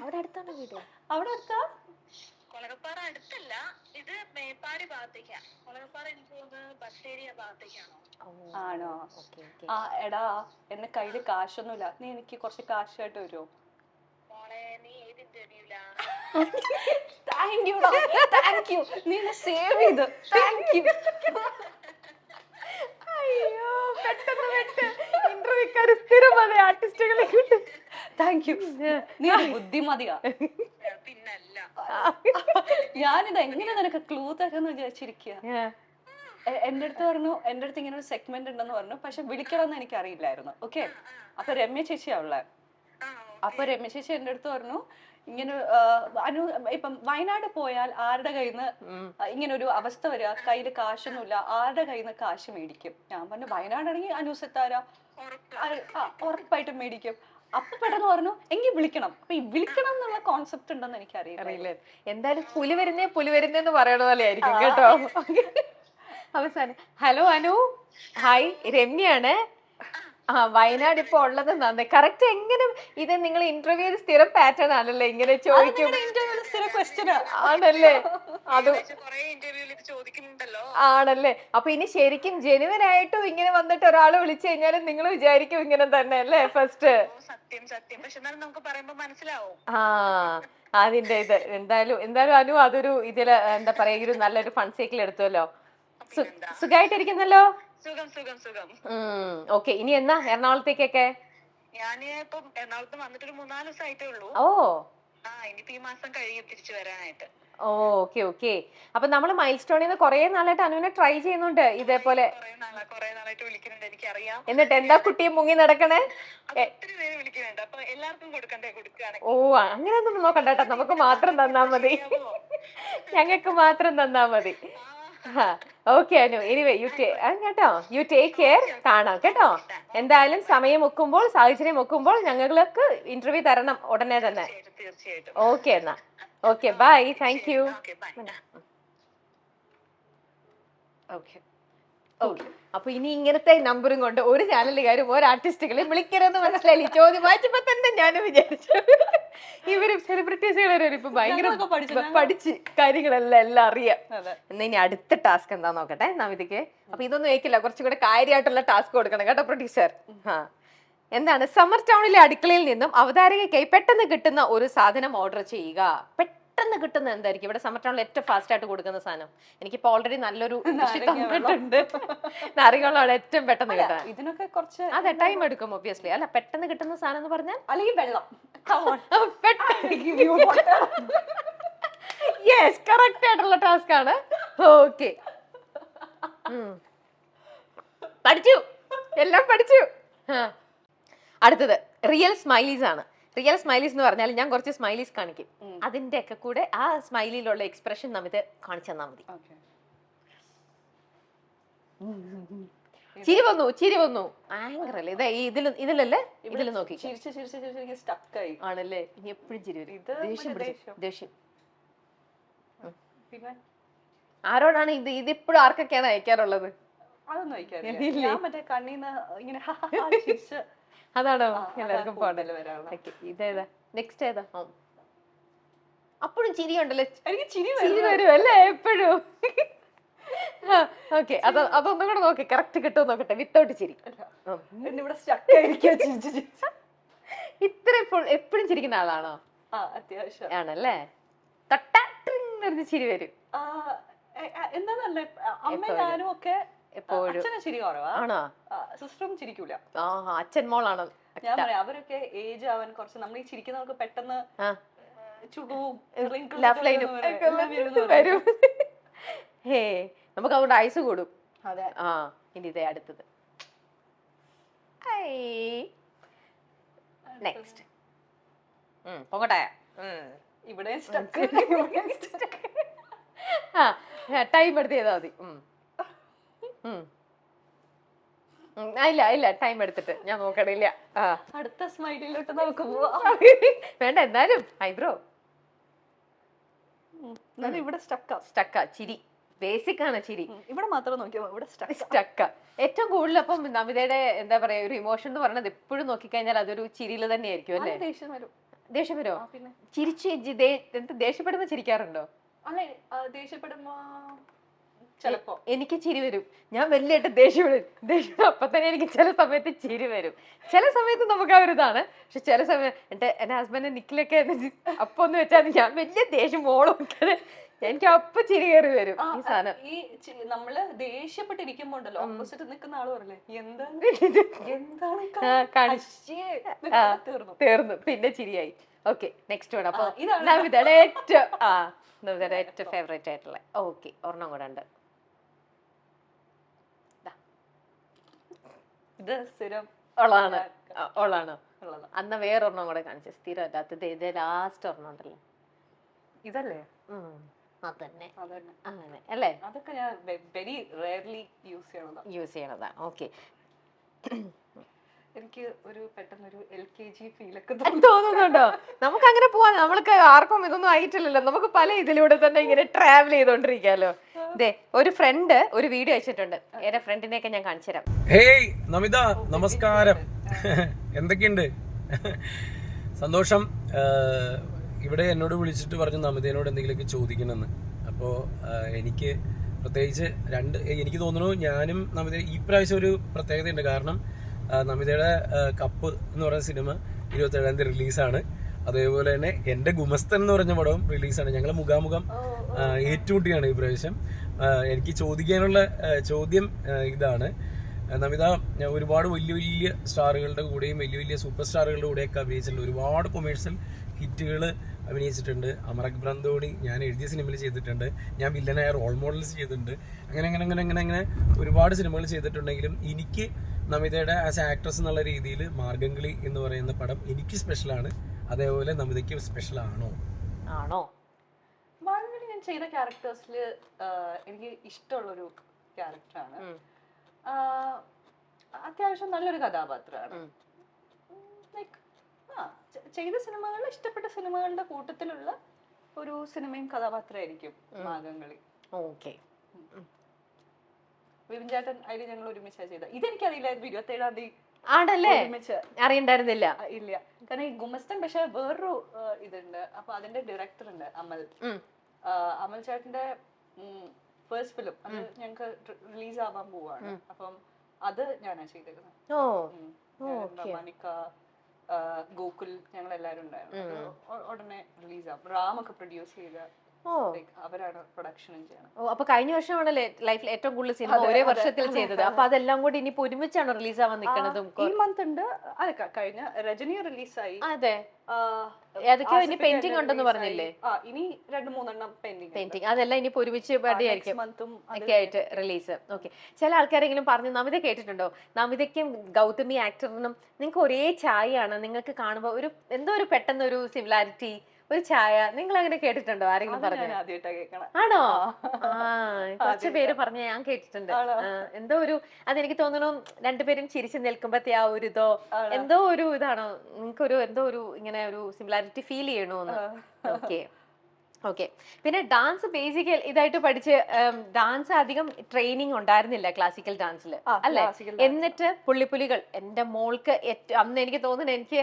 അവിടെ അടുത്താണ് വീട്. അവിടെ അടുത്താ? കൊലകപ്പാറ അടുത്തല്ല, ഇത് മേപ്പാടി ഭാഗത്തേക്കാ. കൊലകപ്പാറ എനിക്ക് തോന്നുന്നത് ബത്തേരിയ ഭാഗത്തേക്കാണോ? ആണോ? എടാ, എന്റെ കയ്യില് കാശൊന്നുമില്ല, നീ എനിക്ക് കുറച്ച് കാശായിട്ട് വരുമോ? മോളെ, നീ ഏത് ഇന്റർവ്യൂലാ? താങ്ക് യു, നീ സേവ് ചെയ്ത്. Thank you. അയ്യോ, പെട്ടെന്ന് ഇന്റർവ്യൂക്കാര് സ്ഥിരമാണ് ആർട്ടിസ്റ്റുകളെ കിട്ടും. താങ്ക് യു, നീ ബുദ്ധിമതിയാ. പിന്നല്ല, ഞാനിത് എങ്ങനെ നിനക്ക് ക്ലൂ തരാന്ന് വിചാരിച്ചിരിക്കുക. എന്റെ അടുത്ത് ഇങ്ങനെ ഒരു സെഗ്മെന്റ് ഉണ്ടെന്ന് പറഞ്ഞു, പക്ഷെ വിളിക്കണമെന്ന് എനിക്ക് അറിയില്ലായിരുന്നു. ഓക്കെ, അപ്പൊ രമ്യ ചേച്ചിയാ ഉള്ളെ. അപ്പൊ രമ്യ ചേച്ചി എന്റെ അടുത്ത് പറഞ്ഞു, ഇങ്ങനെ ഇപ്പം വയനാട് പോയാൽ ആരുടെ കയ്യിൽ നിന്ന് ഇങ്ങനെ ഒരു അവസ്ഥ വരിക, കയ്യില് കാശൊന്നുമില്ല, ആരുടെ കയ്യിൽ നിന്ന് കാശ് മേടിക്കും? ഞാൻ പറഞ്ഞു, വയനാടാണെങ്കിൽ അനുസത്താര ഉറപ്പായിട്ടും മേടിക്കും. അപ്പൊ പെട്ടെന്ന് പറഞ്ഞു, എങ്കിൽ വിളിക്കണം. അപ്പൊ ഈ വിളിക്കണം എന്നുള്ള കോൺസെപ്റ്റ് ഉണ്ടെന്ന് എനിക്ക് അറിയില്ല. എന്തായാലും പുലി വരുന്നേന്ന് പറയണ പോലെ ആയിരിക്കും കേട്ടോ. അവസാനം ഹലോ അനു, ഹായ്, രമ്യാണ്. വയനാട് ഇപ്പൊ ഉള്ളത് നന്ദി. കറക്റ്റ് എങ്ങനെ ഇത് നിങ്ങൾ ഇന്റർവ്യൂ സ്ഥിരം പാറ്റേൺ ആണല്ലേ, ഇങ്ങനെ ചോദിക്കും. ആണല്ലേ? അത് ആണല്ലേ? അപ്പൊ ഇനി ശരിക്കും ജെനുവൻ ആയിട്ടും ഇങ്ങനെ വന്നിട്ട് ഒരാള് വിളിച്ചു കഴിഞ്ഞാലും നിങ്ങൾ വിചാരിക്കും ഇങ്ങനെ തന്നെ അല്ലേ ഫസ്റ്റ്? അതിന്റെ ഇത് എന്തായാലും അനു അതൊരു ഇതില് എന്താ പറയാ, ഒരു നല്ലൊരു ഫൺ സൈക്കിൾ എടുത്തുവല്ലോ. സുഖായിട്ടിരിക്കുന്നല്ലോ? ഓക്കെ, ഇനി എന്നാ എറണാകുളത്തേക്കൊക്കെ? ഞാന് ഇപ്പം എറണാകുളത്ത് വന്നിട്ട് 3-4 ദിവസമായിട്ടേ ഉള്ളൂ. ഓ, ഇനിയിപ്പോ ഈ മാസം കഴിയും തിരിച്ചു വരാനായിട്ട്. ഓക്കെ. അപ്പൊ നമ്മള് മൈൽ സ്റ്റോണിൽ നിന്ന് കൊറേ നാളായിട്ട് അനുവിനെ ട്രൈ ചെയ്യുന്നുണ്ട് ഇതേപോലെ. കൊറേ നാളായിട്ട് വിളിക്കുന്നുണ്ട്, എനിക്കറിയാം. എന്നിട്ട് എന്താ കുട്ടിയെ മുങ്ങി നടക്കണേ? ഒത്തിരി പേര് വിളിക്കുന്നുണ്ട്, അപ്പൊ എല്ലാവർക്കും കൊടുക്കുകയാണ്. ഓ, അങ്ങനെയൊന്നും നോക്കണ്ട കേട്ടോ, നമുക്ക് മാത്രം തന്നാ മതി. ഞങ്ങൾക്ക് മാത്രം തന്നാ മതി. ഓക്കെ അനു, എനിവേ കേട്ടോ, യു ടേക്ക് കെയർ. കാണാം കേട്ടോ. എന്തായാലും സമയം ഒക്കുമ്പോൾ, സാഹചര്യം ഒക്കുമ്പോൾ ഞങ്ങൾക്ക് ഇന്റർവ്യൂ തരണം ഉടനെ തന്നെ. തീർച്ചയായിട്ടും. ഓക്കെ എന്നാ. Okay bye, thank you. Okay bye. Okay okay. അപ്പൊ ഇനി ഇങ്ങനത്തെ നമ്പറും കൊണ്ട് ഒരു ചാനലുകാരും ഒരു ആർട്ടിസ്റ്റുകളെയും വിളിക്കരുതെന്ന് മനസ്സിലായി. ചോദ്യം വായിച്ചപ്പോ തന്നെ ഞാനും വിചാരിച്ചു ഇവര് സെലിബ്രിറ്റീസുകളെ ഇപ്പൊ ഭയങ്കര പഠിച്ച് കാര്യങ്ങളെല്ലാം അറിയാം. എന്നാ ഇനി അടുത്ത ടാസ്ക് എന്താ നോക്കട്ടെ നമിതയ്ക്ക്. അപ്പൊ ഇതൊന്നും ഏക്കില്ല, കുറച്ചും കൂടെ കാര്യമായിട്ടുള്ള ടാസ്ക് കൊടുക്കണം കേട്ടോ പ്രൊഡ്യൂസർ. എന്താണ്? സമ്മർ ടൗണിലെ അടുക്കളയിൽ നിന്നും അവതാരകയ്ക്കായി പെട്ടെന്ന് കിട്ടുന്ന ഒരു സാധനം ഓർഡർ ചെയ്യുക. പെട്ടെന്ന് കിട്ടുന്ന എന്തായിരിക്കും? ഇവിടെ സമ്മർ ടൗണിൽ ഏറ്റവും ഫാസ്റ്റ് ആയിട്ട് കൊടുക്കുന്ന സാധനം. എനിക്കിപ്പോ ഓൾറെഡി നല്ലൊരു തന്നിട്ടുണ്ട്. നാരങ്ങാണ് ഏറ്റവും പെട്ടെന്ന് കിട്ടാൻ. ഇതിനൊക്കെ കുറച്ച് അതെ, ടൈം എടുക്കും ഒബ്വിയസ്ലി. അല്ല, പെട്ടെന്ന് കിട്ടുന്ന സാധനം എന്ന് പറഞ്ഞാൽ അല്ലെങ്കിൽ വെള്ളം. യെസ്, കറക്റ്റ് ആയിട്ടുള്ള ടാസ്ക് ആണ്. ഓക്കെ, പഠിച്ചു, എല്ലാം പഠിച്ചു. അടുത്തത് റിയൽ സ്മൈലീസ് ആണ്. റിയൽ സ്മൈലീസ് എന്ന് പറഞ്ഞാൽ ഞാൻ കുറച്ച് സ്മൈലീസ് കാണിക്കും, അതിന്റെ ഒക്കെ കൂടെ ആ സ്മൈലിയിലുള്ള എക്സ്പ്രഷൻ നമുക്ക് കാണിച്ചു തന്നാൽ മതി. ചിരി വന്നു, ചിരി വന്നു. ആങ്കർ അല്ലേ ഇതാ ഇതിലല്ലേ? ഇതിൽ നോക്കി ആണല്ലേ? ഇനി എപ്പോഴും ചിരി വരും. ദേഷ്യം ആരോടാണ് ഇത്? ഇതിപ്പോഴും ആർക്കൊക്കെയാണ് അയക്കാറുള്ളത്? അതാണോ എല്ലാവർക്കും പോകണ്ടല്ലോ വരാനുള്ള? ഇതേതാ നെക്സ്റ്റ്? ഏതാ? അപ്പോഴും ചിരി ഉണ്ടല്ലേ? ചിരി വരും അല്ലേ എപ്പോഴും? ഓക്കെ, അതൊന്നും കൂടെ നോക്കി കറക്റ്റ് കിട്ടുമോ നോക്കട്ടെ. വിത്തൗട്ട് ചിരി. ഇത്ര എപ്പോഴും ചിരിക്കുന്ന ആളാണോ? അത്യാവശ്യം ആണല്ലേ? തൊട്ട ചിരി വരും. എന്താന്നല്ലേ, അമ്മ ഞാനും ഒക്കെ എപ്പോഴും ചിരി കുറവാ. ആണോ? സിസ്റ്ററും ചിരിക്കൂല. അച്ഛൻ മോളാണോ? ഞാൻ പറയാം, അവരൊക്കെ ഏജ് ആവാൻ കുറച്ച്, നമ്മൾ ഈ ചിരിക്കുന്നവർക്ക് പെട്ടെന്ന് ചുടുവും വരും. ഹേ, നമുക്ക് അതുകൊണ്ട് ഐസ് കൂടും. അതെ. ഇനി ഇതേ അടുത്തത്. നെക്സ്റ്റ് പോകട്ടെ. ഇവിടെ ടൈം എടുത്ത് ചെയ്താൽ മതി. ഇല്ല ഇല്ല, ടൈം എടുത്തിട്ട് ഞാൻ നോക്കണില്ല. അടുത്ത സ്മൈലിലോട്ട് നമുക്ക് പോവാം. വേണ്ട, എന്നാലും ഐബ്രോ ഇവിടെ സ്റ്റക്കാ. ചിരി ബേസിക് ആണ് ചിരി. ഇവിടെ മാത്രം നോക്കിയാൽ ഇവിടെ സ്റ്റക്കാ. ഏറ്റവും കൂടുതൽ അപ്പം നമിതയുടെ എന്താ പറയാ ഒരു ഇമോഷൻ എന്ന് പറയുന്നത് എപ്പോഴും നോക്കിക്കഴിഞ്ഞാൽ അതൊരു ചിരിയില് തന്നെയായിരിക്കും അല്ലേ? ദേഷ്യം വരുമോ? ചിരിച്ച് ദേഷ്യപ്പെടുമ്പോ ചിരിക്കാറുണ്ടോ? അല്ലെ, ദേഷ്യപ്പെടുമ്പോ ചിലപ്പോ എനിക്ക് ചിരി വരും. ഞാൻ വലിയായിട്ട് ദേഷ്യം അപ്പൊ തന്നെ എനിക്ക് ചില സമയത്ത് ചിരി വരും. ചില സമയത്ത് നമുക്ക് ആ ഒരു ഇതാണ്. പക്ഷെ ചില സമയം എന്റെ ഹസ്ബൻഡ് നിക്കിലൊക്കെ അപ്പൊ ഒന്ന് വെച്ചാൽ ഞാൻ വലിയ ദേഷ്യം മോളും എനിക്ക് അപ്പൊ ചിരി കയറി വരും. ഈ സാധനം ഈ നമ്മള് ദേഷ്യപ്പെട്ടിരിക്കുമ്പോ ഉണ്ടല്ലോ, ഓപ്പോസിറ്റ് നിൽക്കുന്ന ആള് പറയല്ലേ തീർന്നു, പിന്നെ ചിരിയായി. ഓക്കെ, നെക്സ്റ്റ് വേണം. അപ്പൊ നമിതയുടെ ഏറ്റവും ഫേവറേറ്റ് ആയിട്ടുള്ള ഓക്കെ ഒരെണ്ണം കൂടെ ഉണ്ട്. ഇത് സ്ഥിരം ഉള്ളതാണ്. അന്ന് വേറൊരെണ്ണം കൂടെ കാണിച്ചു, സ്ഥിരം അല്ലാത്തത്. ഇത് ലാസ്റ്റ് ഒരെണ്ണം ഉണ്ടല്ലോ, ഇതല്ലേ? അതന്നെ അങ്ങനെ അല്ലേ? അതൊക്കെ ഞാൻ വെരി റെയർലി യൂസ് ചെയ്യണതാണ്. ഓക്കെ, എനിക്ക് ഒരു പെട്ടെന്നൊരു LKG ഫീലൊക്കെ തോന്നുന്നുണ്ടോ? നമുക്ക് അങ്ങനെ പോവാൻ, നമ്മൾക്ക് ആർക്കും ഇതൊന്നും ആയിട്ടില്ലല്ലോ. നമുക്ക് പല ഇതിലൂടെ തന്നെ ഇങ്ങനെ ട്രാവൽ ചെയ്തോണ്ടിരിക്കാലോ. ദേ, ഒരു ഫ്രണ്ട് ഒരു വീഡിയോ അയച്ചിട്ടുണ്ട്. എന്റെ ഫ്രണ്ടിനെയൊക്കെ ഞാൻ കാണിച്ചു തരാം. ഹേയ് നമിത, നമസ്കാരം. എന്തൊക്കെയുണ്ട്? സന്തോഷം. ഇവിടെ എന്നോട് വിളിച്ചിട്ട് പറഞ്ഞു നമിതയോട് എന്തെങ്കിലുമൊക്കെ ചോദിക്കണമെന്ന്. അപ്പോൾ എനിക്ക് പ്രത്യേകിച്ച് എനിക്ക് തോന്നുന്നു ഞാനും നമിത ഈ പ്രാവശ്യം ഒരു പ്രത്യേകതയുണ്ട്. കാരണം നമിതയുടെ കപ്പ് എന്ന് പറയുന്ന സിനിമ 27-ാം തീയതി റിലീസാണ്. അതേപോലെ തന്നെ എൻ്റെ ഗുമസ്തൻ എന്ന് പറഞ്ഞ പടവും റിലീസാണ്. ഞങ്ങൾ മുഖാമുഖം ഏറ്റുമുട്ടിയാണ് ഈ പ്രാവശ്യം. എനിക്ക് ചോദിക്കാനുള്ള ചോദ്യം ഇതാണ്. നമിത ഒരുപാട് വലിയ വലിയ സ്റ്റാറുകളുടെ കൂടെയും വലിയ വലിയ സൂപ്പർ സ്റ്റാറുകളുടെ കൂടെയൊക്കെ അഭിനയിച്ചിട്ടുണ്ട്. ഒരുപാട് കൊമേഴ്ഷ്യൽ ഹിറ്റുകൾ അഭിനയിച്ചിട്ടുണ്ട്. അമർ അക്ബർ ധോണി ഞാൻ എഴുതിയ സിനിമയിൽ ചെയ്തിട്ടുണ്ട്. ഞാൻ വില്ലനായ റോൾ മോഡൽസ് ചെയ്തിട്ടുണ്ട്. അങ്ങനെ ഒരുപാട് സിനിമകൾ ചെയ്തിട്ടുണ്ടെങ്കിലും എനിക്ക് നമിതയുടെ ആസ് ആക്ട്രസ് എന്നുള്ള രീതിയിൽ മാർഗംകളി എന്ന് പറയുന്ന പടം എനിക്ക് സ്പെഷ്യലാണ്. അതേപോലെ നമിതയ്ക്ക് സ്പെഷ്യൽ ആണോ? മാർഗംകളി ഞാൻ ചെയ്ത ക്യാരക്ടേഴ്സിൽ എനിക്ക് ഇഷ്ടമുള്ളൊരു ക്യാരക്ടറാണ്. അത്യാവശ്യം നല്ലൊരു കഥാപാത്രമാണ്. ലൈക്ക് ചെയ്ത സിനിമകളിൽ ഇഷ്ടപ്പെട്ട സിനിമകളുടെ കൂട്ടത്തിലുള്ള ഒരു സിനിമയും കഥാപാത്രമായിരിക്കും മാഗംകളി. ഓക്കെ. വിപിൻ ചേട്ടൻ അതിൽ ഞങ്ങൾ ഒരുമിച്ചാണ് ചെയ്തത്. ഇതെനിക്കറിയില്ലായിരുന്നു 27-ാം തീയതി ആണല്ലേ, ഒരുമിച്ച് അറിയണ്ടായിരുന്നില്ല. ഇല്ല. കാരണം ഈ ഗുമസ്തൻ പക്ഷെ വേറൊരു ഇതുണ്ട്. അപ്പൊ അതിന്റെ ഡയറക്ടർ ഉണ്ട് അമൽ. അമൽ ചേട്ടന്റെ ഫസ്റ്റ് ഫിലിം അത് ഞങ്ങക്ക് റിലീസ് ആവാൻ പോവാണ്. അപ്പം അത് ഞാനാ ചെയ്തേക്കുന്നത്. മണിക്ക, ഗോകുൽ, ഞങ്ങൾ എല്ലാരും ഉണ്ടായിരുന്നു. ഉടനെ റിലീസ് ആവും. റാമൊക്കെ പ്രൊഡ്യൂസ് ചെയ്ത അവരാണ് പ്രൊഡക്ഷനും ചെയ്യണം. അപ്പൊ കഴിഞ്ഞ വർഷമാണല്ലേ ലൈഫിൽ ഏറ്റവും കൂടുതൽ സിനിമ ഒരേ വർഷത്തിൽ ചെയ്തത്. അപ്പൊ അതെല്ലാം കൂടി ഇനിയിപ്പോ ഒരുമിച്ചാണോ റിലീസ് ആവാൻ നിൽക്കുന്നതും? ഈ മന്ത് ഉണ്ട്. അതെ, കഴിഞ്ഞ രജനി റിലീസായി. അതെ, ഏതൊക്കെയോ ഇനി പെയിന്റിംഗ് ഉണ്ടെന്ന് പറഞ്ഞില്ലേ? ഇനി 2-3 പെയിന്റിംഗ്. അതെല്ലാം ഇനിയിപ്പോ ഒരുമിച്ച് ആയിരിക്കും ഒക്കെ ആയിട്ട് റിലീസ്. ഓക്കെ. ചില ആൾക്കാരെങ്കിലും പറഞ്ഞു, നമിത കേട്ടിട്ടുണ്ടോ, നമിതയ്ക്കും ഗൗതമി ആക്ടറിനും നിങ്ങൾക്ക് ഒരേ ചായയാണ്, നിങ്ങൾക്ക് കാണുമ്പോ ഒരു എന്തോ ഒരു പെട്ടെന്ന് ഒരു സിമിലാരിറ്റി, ഒരു ചായ, നിങ്ങൾ അങ്ങനെ കേട്ടിട്ടുണ്ടോ? ആരെങ്കിലും പറഞ്ഞു? ആണോ? കുറച്ച് പേര് പറഞ്ഞ ഞാൻ കേട്ടിട്ടുണ്ട്. എന്തോ ഒരു അതെനിക്ക് തോന്നുന്നു രണ്ടുപേരും ചിരിച്ചു നിൽക്കുമ്പത്തെ ആ ഒരു ഇതോ എന്തോ ഒരു ഇതാണോ, നിങ്ങൾക്കൊരു എന്തോ ഒരു ഇങ്ങനെ ഒരു സിമിലാരിറ്റി ഫീൽ ചെയ്യണോന്ന്. Okay okay. പിന്നെ ഡാൻസ് ബേസിക്കൽ ഇതായിട്ട് പഠിച്ച് ഡാൻസ് അധികം ട്രെയിനിങ് ഉണ്ടായിരുന്നില്ല ക്ലാസിക്കൽ ഡാൻസിൽ അല്ലേ? എന്നിട്ട് പുള്ളിപ്പുലികൾ എന്റെ മോൾക്ക് അന്ന് എനിക്ക് തോന്നുന്നു, എനിക്ക്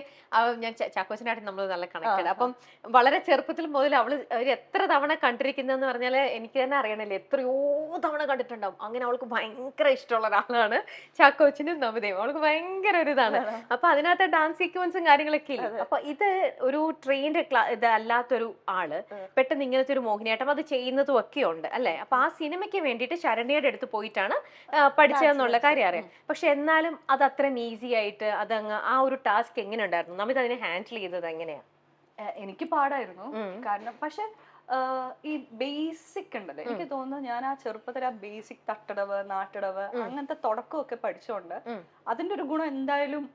ഞാൻ ചാക്കോച്ചനായിട്ട് നമ്മൾ നല്ല കണക്റ്റഡ്. അപ്പം വളരെ ചെറുപ്പത്തിൽ മുതൽ അവള് എത്ര തവണ കണ്ടിരിക്കുന്നതെന്ന് പറഞ്ഞാൽ എനിക്ക് തന്നെ അറിയണല്ലേ, എത്രയോ തവണ കണ്ടിട്ടുണ്ടാവും. അങ്ങനെ അവൾക്ക് ഭയങ്കര ഇഷ്ടമുള്ള ഒരാളാണ് ചാക്കോച്ചനും നമിതയും. അവൾക്ക് ഭയങ്കര ഒരു ഇതാണ്. അപ്പൊ അതിനകത്ത് ഡാൻസ് സീക്വൻസും കാര്യങ്ങളൊക്കെ ഇല്ല. അപ്പൊ ഇത് ഒരു ട്രെയിൻഡ് ഇത് അല്ലാത്തൊരു ആള് പെട്ടെന്ന് ഇങ്ങനത്തെ ഒരു മോഹിനിയാട്ടം അത് ചെയ്യുന്നതും ഒക്കെ ഉണ്ട് അല്ലെ? അപ്പൊ ആ സിനിമയ്ക്ക് വേണ്ടിയിട്ട് ശരണ്യയുടെ അടുത്ത് പോയിട്ടാണ് പഠിച്ചതെന്നുള്ള കാര്യം അറിയാം. പക്ഷെ എന്നാലും അത് അത്രയും ഈസി ആയിട്ട് അതങ്ങ് ആ ഒരു ടാസ്ക് എങ്ങനെ ഉണ്ടായിരുന്നു? നമ്മൾ അതിനെ ഹാൻഡിൽ ചെയ്തത് എങ്ങനെയാ? എനിക്ക് പാടായിരുന്നു. കാരണം പക്ഷെ ഈ ബേസിക് ഉണ്ടല്ലോ, എനിക്ക് തോന്നുന്നു ഞാൻ ആ ചെറുപ്പത്തിൽ ആ ബേസിക് തട്ടടവ്, നാട്ടടവ്, അങ്ങനത്തെ തുടക്കമൊക്കെ പഠിച്ചോണ്ട് അതിന്റെ ഒരു ഗുണം എന്തായാലും.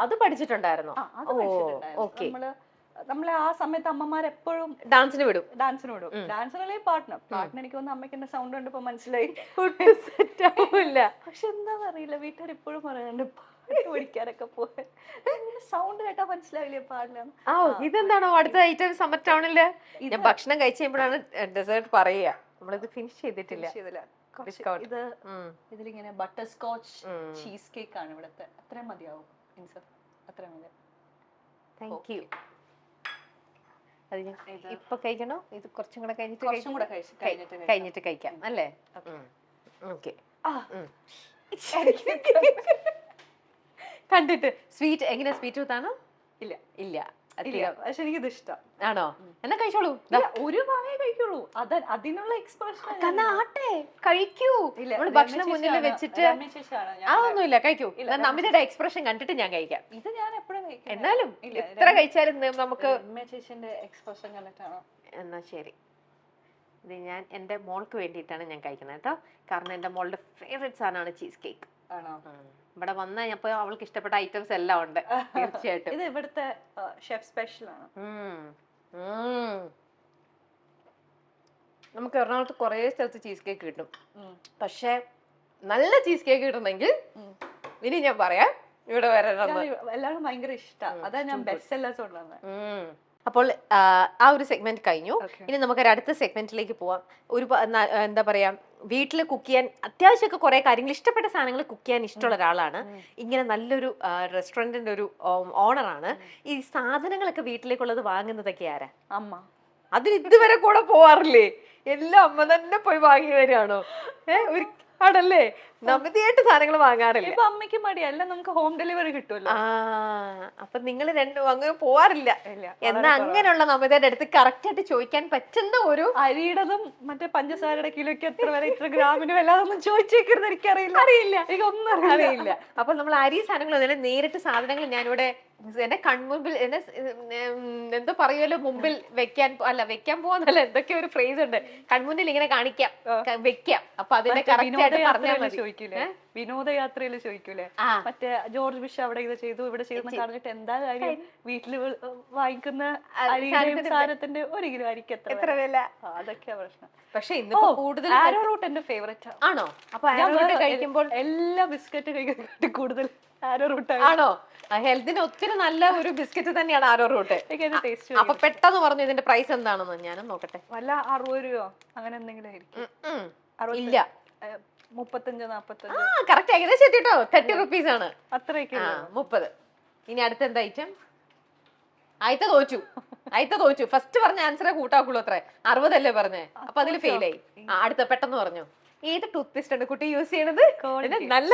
അത് പഠിച്ചിട്ടുണ്ടായിരുന്നു. നമ്മളെ ആ സമയത്ത് അമ്മമാരെപ്പോഴും ഡാൻസിന് വിടും. ഡാൻസിനല്ലേ പാട്ടിന് എനിക്ക് തോന്നുന്നു അമ്മയ്ക്ക് എന്റെ സൗണ്ട് കണ്ടപ്പോ മനസ്സിലായി. പക്ഷെ എന്താന്നറിയില്ല, വീട്ടുകാർ എപ്പോഴും പറയാണ്ട് പാട്ട് പഠിക്കാനൊക്കെ പോയി സൗണ്ട് കേട്ടാ മനസ്സിലാവില്ലേ പാടില്ല. ഇതെന്താണോ അടുത്ത ഐറ്റം സമ്മർ ടൗണില് ഞാൻ ഭക്ഷണം കഴിച്ച് കഴിയുമ്പോഴാണ് ഡെസേർട്ട് പറയുക. നമ്മളിത് ഫിനിഷ് ചെയ്തിട്ടില്ല. ഇത് ഇതിലിങ്ങനെ ബട്ടർ സ്കോച്ച് ചീസ് കേക്ക് ആണ് ഇവിടുത്തെ. അത്രയും മതിയാവും. അത്രയും മതി. Thank you. അത് ഞാൻ ഇപ്പൊ കഴിക്കണോ? ഇത് കുറച്ചും കൂടെ കഴിഞ്ഞിട്ട് കഴിക്കാം അല്ലേ? ഓക്കെ. കണ്ടിട്ട് സ്വീറ്റ് എങ്ങനെ? സ്വീറ്റ് ടൂത്താണോ? ഇല്ല ഇല്ല, പക്ഷെ എനിക്കിത് ഇഷ്ടം. ആണോ? എന്നാ കഴിച്ചോളൂ. ഒരു വായേ കഴിക്കുള്ളൂ. അതിനുള്ള എക്സ്പ്രഷൻ ആട്ടെ കഴിക്കൂ. ഭക്ഷണം മുന്നിൽ വെച്ചിട്ട് അതൊന്നുമില്ല, കഴിക്കൂ. നമിതയുടെ എക്സ്പ്രഷൻ കണ്ടിട്ട് ഞാൻ കഴിക്കാം. ഇത് ഞാൻ എപ്പോഴും കഴിക്കും. എന്നാലും എത്ര കഴിച്ചാലും നമുക്ക് ചേച്ചിന്റെ എക്സ്പ്രഷൻ കണ്ടിട്ടാണോ? എന്നാ ശരി. ഇത് ഞാൻ എന്റെ മോൾക്ക് വേണ്ടിയിട്ടാണ് ഞാൻ കഴിക്കുന്നത് കേട്ടോ. കാരണം എന്റെ മോളുടെ ഫേവറേറ്റ് സാധനമാണ് ചീസ് കേക്ക്. ഇവിടെ വന്ന അപ്പൊ അവൾക്ക് ഇഷ്ടപ്പെട്ട ഐറ്റംസ് എല്ലാം ഉണ്ട്. തീർച്ചയായിട്ടും ഇത് ഇവിടുത്തെ ഷെഫ് സ്പെഷ്യൽ ആണ്. നമുക്ക് എറണാകുളത്ത് കുറെ സ്ഥലത്ത് ചീസ് കേക്ക് കിട്ടും. പക്ഷെ നല്ല ചീസ് കേക്ക് കിട്ടണമെങ്കിൽ ഇനി ഞാൻ പറയാം, ഇവിടെ വരണം. എല്ലാവരും ഭയങ്കര ഇഷ്ടമാണ്. അതാ ഞാൻ ബെസ്റ്റ് സെല്ലേഴ്സ് കൊണ്ടുവന്നത്. അപ്പോൾ ആ ഒരു സെഗ്മെന്റ് കഴിഞ്ഞു. ഇനി നമുക്കൊരു അടുത്ത സെഗ്മെന്റിലേക്ക് പോവാം. ഒരു എന്താ പറയാ, വീട്ടിൽ കുക്ക് ചെയ്യാൻ അത്യാവശ്യമൊക്കെ കുറെ കാര്യങ്ങൾ, ഇഷ്ടപ്പെട്ട സാധനങ്ങൾ കുക്ക് ചെയ്യാൻ ഇഷ്ടമുള്ള ഒരാളാണ്. ഇങ്ങനെ നല്ലൊരു റെസ്റ്റോറന്റിന്റെ ഒരു ഓണറാണ്. ഈ സാധനങ്ങളൊക്കെ വീട്ടിലേക്കുള്ളത് വാങ്ങുന്നതൊക്കെ ആരാ? അമ്മ. അതിന് ഇതുവരെ കൂടെ പോവാറില്ലേ? എല്ലാം അമ്മ തന്നെ പോയി വാങ്ങി വരികയാണോ? ആണല്ലേ? നമിതയായിട്ട് സാധനങ്ങൾ വാങ്ങാറില്ല. ഇപ്പൊ അമ്മയ്ക്ക് മടിയല്ല, നമുക്ക് ഹോം ഡെലിവറി കിട്ടുമല്ലോ. അപ്പൊ നിങ്ങൾ രണ്ടും അങ്ങനെ പോവാറില്ല. എന്നാ അങ്ങനെയുള്ള നമിതയുടെ അടുത്ത് കറക്റ്റ് ആയിട്ട് ചോദിക്കാൻ പറ്റുന്ന ഒരു അരിയുടേതും മറ്റേ പഞ്ചസാരയുടെ കിലോയ്ക്ക് എത്ര വരെ ഇത്ര ഗ്രാമിനും എല്ലാതൊന്നും ചോദിച്ചേക്കരുത്. എനിക്കറിയില്ല, എനിക്കൊന്നും അറിയില്ല. അപ്പൊ നമ്മൾ അരി സാധനങ്ങൾ നേരിട്ട് സാധനങ്ങൾ ഞാനിവിടെ എന്റെ കൺമുമ്പിൽ എന്നെ എന്തോ പറയുമല്ലോ, മുമ്പിൽ വെക്കാൻ പോവാന്നല്ല, എന്തൊക്കെ ഒരു ഫ്രേസ് ഉണ്ട്. കൺമുന്നിൽ ഇങ്ങനെ കാണിക്കാം, വെക്കാം. അപ്പൊ അതിന്റെ കറക്റ്റ് ആയിട്ട് പറഞ്ഞാൽ മതി. വിനോദയാത്രയിൽ ചോദിക്കൂലേ ആ. മറ്റേ ജോർജ് ബിഷ് അവിടെ ഇത് ചെയ്തു ഇവിടെ ചെയ്തു പറഞ്ഞിട്ട് എന്താ കാര്യം വീട്ടില് വാങ്ങിക്കുന്ന അരിയുടെയും സാധനത്തിന്റെ 1 കിലോ അരിക്ക് എത്ര വില? അതൊക്കെയാ പ്രശ്നം. പക്ഷെ ഇന്നിപ്പോ കൂടുതൽ ആരോ റൂട്ട് എന്റെ ഫേവറേറ്റ് ആണോ? അപ്പൊ ആരോട്ട് കഴിക്കുമ്പോൾ എല്ലാ ബിസ്ക്കറ്റ് കഴിക്കുന്നതിനെക്കാട്ടി കൂടുതൽ ആരോ റൂട്ട് ആണോ? ഹെൽത്തിന് ഒത്തിരി നല്ല ഒരു ബിസ്ക്കറ്റ് തന്നെയാണ് ആരോ റൂട്ട്. എനിക്ക് ടേസ്റ്റ് അപ്പൊ പെട്ടെന്ന് പറഞ്ഞു ഇതിന്റെ പ്രൈസ് എന്താണെന്ന് ഞാനും നോക്കട്ടെ. വല്ല 60 രൂപയോ അങ്ങനെ എന്തെങ്കിലും ആയിരിക്കും. ഇല്ല 35-45 കറക്റ്റ് ഏകദേശം എത്തിട്ടോ. 30 റുപ്പീസ് ആണ്. അത്രയൊക്കെ 30. ഇനി അടുത്ത എന്താ ഐറ്റം? ആയിത്ത തോറ്റു. ഫസ്റ്റ് പറഞ്ഞ ആൻസറെ കൂട്ടാക്കുള്ളൂ അത്ര. 60 അല്ലേ പറഞ്ഞേ? അപ്പൊ അതിൽ ഫെയിൽ ആയി. അടുത്ത പെട്ടെന്ന് പറഞ്ഞു. ഏത് ടൂത്ത് പേസ്റ്റ് ആണ് കുട്ടി യൂസ് ചെയ്യണത്? നല്ല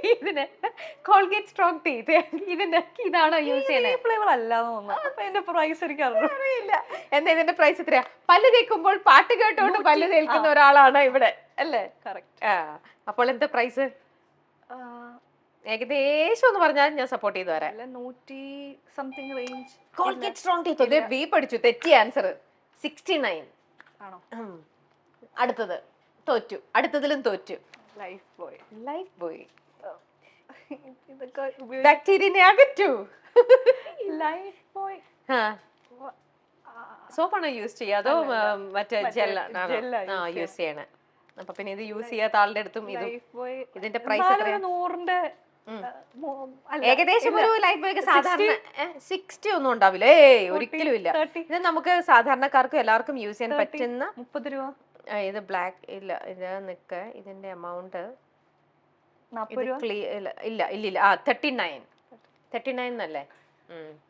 ഇതിന് കോൾഗേറ്റ് സ്ട്രോങ് ടീത്ത്. ഇതാണോ യൂസ് ചെയ്യണത്? ഫ്ലേവർ അല്ലാന്ന് തോന്നുന്നു. അപ്പൊ എന്റെ പ്രൈസ് എനിക്ക് അറിയില്ല. എന്താ ഇതിന്റെ പ്രൈസ് എത്രയാ? പല്ല് തേക്കുമ്പോൾ പാട്ട് കേട്ടോണ്ട് പല്ല് തേൽക്കുന്ന ഒരാളാണ് ഇവിടെ അല്ലേ? കറക്റ്റ്. അപ്പോൾ എന്താ പ്രൈസ്? ഏകദേശം ഒന്ന് പറഞ്ഞാൽ ഞാൻ സപ്പോർട്ട് ചെയ്തു വരാം. 100 something range. Colgate strong teeth. B പഠിച്ചു. തെറ്റിയ ആൻസർ 69 ആണോ? അടുത്തത് തോറ്റു. അടുത്തതിലും തോറ്റു. ലൈഫ് ബോയ് ഇതൊക്കെ ബാക്ടീരിയനെ അകറ്റു. ലൈഫ് ബോയ് സോപ്പാണോ യൂസ് ചെയ്യുക അതോ മറ്റേ ജെല്ലാണ് യൂസ് ചെയ്യണേ? അപ്പൊ പിന്നെ ഇത് യൂസ് ചെയ്യാത്ത ആളുടെ അടുത്തും ഇതിന്റെ പ്രൈസ് എത്രയാ? 100ന്റെ ഏകദേശം ഒരു ലൈഫ് ബോയ്ക്ക് സാധാരണ 60 ഒന്നും ഉണ്ടാവില്ല. ഒരിക്കലും ഇല്ല. ഇത് നമുക്ക് സാധാരണക്കാർക്കും എല്ലാവർക്കും യൂസ് ചെയ്യാൻ പറ്റുന്ന 30 രൂപ. ഇത് ബ്ലാക്ക് ഇല്ല. ഇത് നിക്ക് ഇതിന്റെ എമൗണ്ട് 40 ഇല്ല 39 എന്നല്ലേ?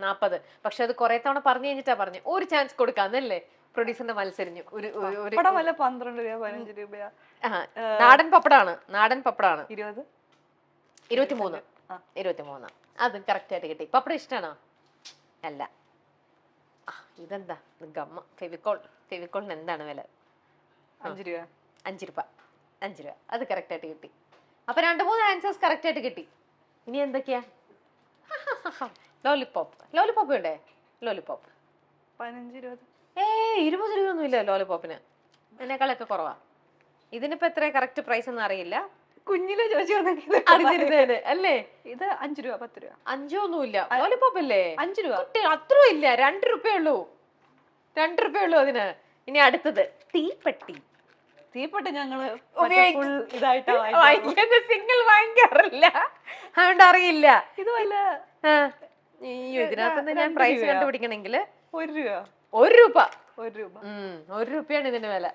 40. പക്ഷെ അത് കുറെ തവണ പറഞ്ഞു കഴിഞ്ഞിട്ടാ പറഞ്ഞു ഒരു ചാൻസ് കൊടുക്കാന്നല്ലേ പ്രൊഡ്യൂസറിന്റെ മത്സരിഞ്ഞു. ഒരു 12 രൂപ 15 രൂപയാ. നാടൻ പപ്പടാണ്. 20 23. അത് കറക്റ്റ് ആയിട്ട് കിട്ടി. പപ്പടം ഇഷ്ടമാണോ? അല്ല. ഇതെന്താ? ഗമ്മ ഫെവിക്കോളിന് എന്താണ് വില? 5 രൂപ. 5 രൂപ. അത് കറക്റ്റ് ആയിട്ട് കിട്ടി. അപ്പൊ 2-3 ആൻസേഴ്സ് കറക്റ്റ് ആയിട്ട് കിട്ടി. ഇനി എന്തൊക്കെയാ? ലോലിപോപ്പ് ഉണ്ടേ? ലോലിപോപ്പ് 15 രൂപ. 20 രൂപ ഒന്നും ഇല്ല ലോലിപോപ്പിന്. എന്നെക്കാളൊക്കെ കുറവാ. ഇതിനിപ്പോ എത്ര കറക്റ്റ് പ്രൈസ് ഒന്നും അറിയില്ല. കുഞ്ഞിലെ ചോദിച്ചു അല്ലേ? ഇത് 5 രൂപ 10 രൂപ. 5 ഒന്നുമില്ല. ലോലിപോപ്പ് അല്ലേ? 5 രൂപ. അത്ര ഇല്ല. 2 രൂപയുള്ളൂ. 2 രൂപയുള്ളൂ അതിന്. ഇനി അടുത്തത് തീപ്പെട്ടി ഞങ്ങള് സിംഗിൾ വാങ്ങിക്കാറില്ല, അതുകൊണ്ട് അറിയില്ല. ഇത് വല്ല ഇതിനകത്ത് ഞാൻ പ്രൈസ് കണ്ടുപിടിക്കണമെങ്കിൽ 1 രൂപ. 1 രൂപയാണ് ഇതിന്റെ വില.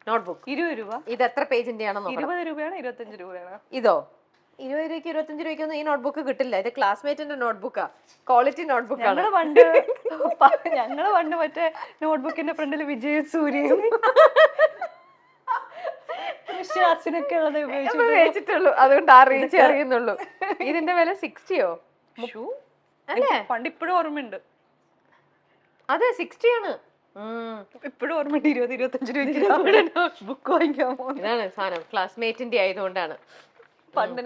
നോട്ട്ബുക്ക് 20 രൂപ. ഇത് എത്ര പേജിന്റെ ആണെന്നോ? 20 രൂപയാണ് 25 രൂപയാണ്. ഇതോ 20 രൂപയ്ക്ക് 25 രൂപയ്ക്കൊന്നും ഈ നോട്ട്ബുക്ക് കിട്ടില്ല. ഇത് ക്ലാസ്മേറ്റിന്റെ നോട്ട്ബുക്കാ. ക്വാളിറ്റി നോട്ട്ബുക്കാണ്. ഞങ്ങള് പണ്ട് മറ്റേ നോട്ട്ബുക്കിന്റെ ഫ്രണ്ടിൽ വിജയും സൂര്യയും വിശ്വാസിനൊക്കെ ഉള്ളത് ഉപയോഗിച്ചിട്ടുള്ളൂ. അതുകൊണ്ട് അറിയുന്നുള്ളൂ. ഇതിന്റെ വില 60യോ? അല്ലേ? പണ്ട് ഇപ്പോഴും ഓർമ്മയുണ്ട്. അതെ 60 ആണ്. ഇപ്പോഴും ഓർമ്മയുണ്ട്. 20-25 രൂപയ്ക്ക് ബുക്ക് വാങ്ങിക്കാൻ പോകും. ഇതാണ് സാധനം. ക്ലാസ്മേറ്റിന്റെ ആയതുകൊണ്ടാണ്. പണ്ട്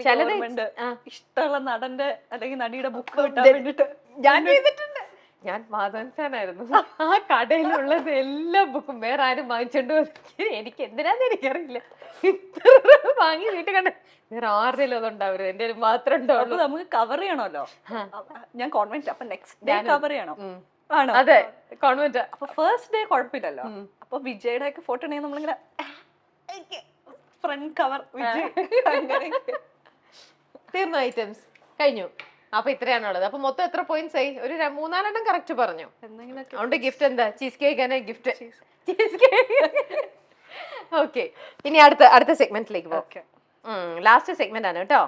ഇഷ്ടമുള്ള നടന്റെ അല്ലെങ്കിൽ നടിയുടെ ബുക്ക് കിട്ടാൻ വേണ്ടിട്ട് ഞാൻ മാധവൻ ഫാനായിരുന്നു. ആ കടയിലുള്ളത് എല്ലാ ബുക്കും വേറെ ആരും വാങ്ങിച്ചോണ്ട് എനിക്ക് എന്തിനാന്ന് എനിക്കറിയില്ല. ഇത്ര വാങ്ങി വീട്ടിൽ കണ്ട വേറെ ആരുടെയും അതുണ്ടാവരുത്, എന്റെ മാത്രം ഉണ്ടാവുള്ളൂ. നമുക്ക് കവർ ചെയ്യണമല്ലോ. ഞാൻ കോൺവെന്റ്, അപ്പൊ നെക്സ്റ്റ് ഡേ കവർ ചെയ്യണം. ആണോ? അതെ, കോൺവെന്റ്. അപ്പൊ ഫസ്റ്റ് ഡേ കുഴപ്പമില്ലല്ലോ. അപ്പൊ വിജയുടെ ഒക്കെ ഫോട്ടോ ഉണ്ടെങ്കിൽ നമ്മളിങ്ങനെ ഫ്രണ്ട് കവർ വിജയ്. തീർന്നു, ഐറ്റംസ് കഴിഞ്ഞു. അപ്പൊ ഇത്രയാണുള്ളത്. അപ്പൊ മൊത്തം എത്ര പോയിന്റ്സ് ആയി? ഒരു 3-4 കറക്റ്റ് പറഞ്ഞു. അതുകൊണ്ട് ഗിഫ്റ്റ് എന്താ? Cheese cake. Gift cheese cake. Okay, ഇനി അടുത്ത സെഗ്മെന്റിലേക്ക് പോകാം. ലാസ്റ്റ് സെഗ്മെന്റ് ആണ് കേട്ടോ.